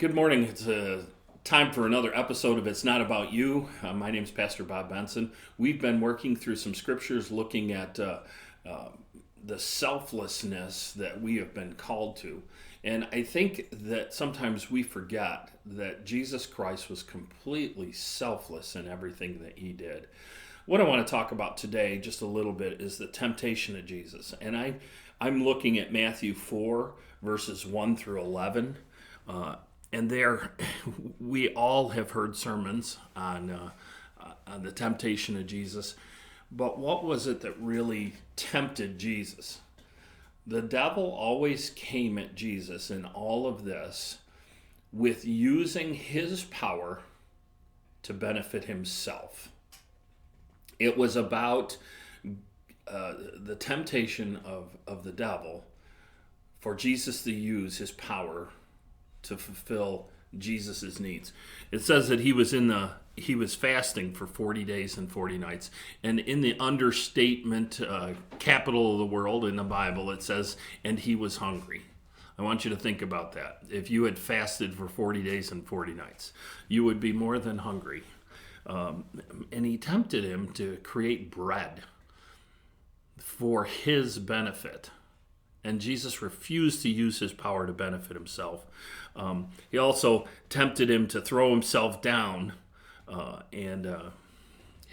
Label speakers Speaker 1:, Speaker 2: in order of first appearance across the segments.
Speaker 1: Good morning. It's time for another episode of It's Not About You. My name is Pastor Bob Benson. We've been working through some scriptures looking at the selflessness that we have been called to. And I think that sometimes we forget that Jesus Christ was completely selfless in everything that he did. What I want to talk about today, just a little bit, is the temptation of Jesus. And I'm looking at Matthew 4, verses 1 through 11. And there, we all have heard sermons on the temptation of Jesus. But what was it that really tempted Jesus? The devil always came at Jesus in all of this with using his power to benefit himself. It was about the temptation of the devil for Jesus to use his power to fulfill Jesus' needs. It says that he was fasting for 40 days and 40 nights. And in the understatement capital of the world in the Bible, it says, and he was hungry. I want you to think about that. If you had fasted for 40 days and 40 nights, you would be more than hungry. And he tempted him to create bread for his benefit. And Jesus refused to use his power to benefit himself. He also tempted him to throw himself down and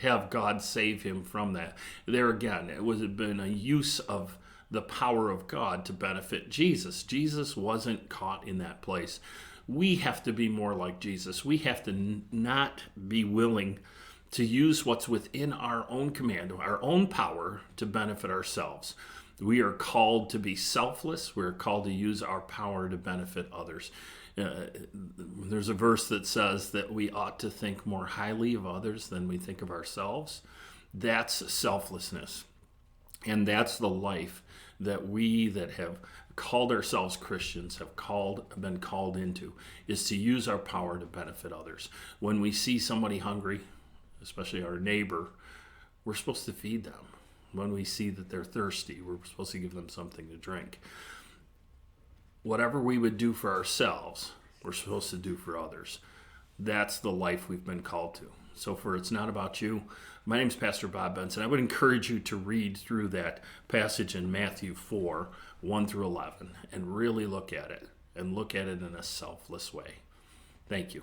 Speaker 1: have God save him from that. There again, it would have been a use of the power of God to benefit Jesus. Jesus wasn't caught in that place. We have to be more like Jesus. We have to not be willing to use what's within our own command, our own power to benefit ourselves. We are called to be selfless. We're called to use our power to benefit others. There's a verse that says that we ought to think more highly of others than we think of ourselves. That's selflessness. And that's the life that we that have called ourselves Christians have been called into, is to use our power to benefit others. When we see somebody hungry, especially our neighbor, we're supposed to feed them. When we see that they're thirsty, we're supposed to give them something to drink. Whatever we would do for ourselves, we're supposed to do for others. That's the life we've been called to. So for It's Not About You, my name is Pastor Bob Benson. I would encourage you to read through that passage in Matthew 4, 1 through 11, and really look at it, and look at it in a selfless way. Thank you.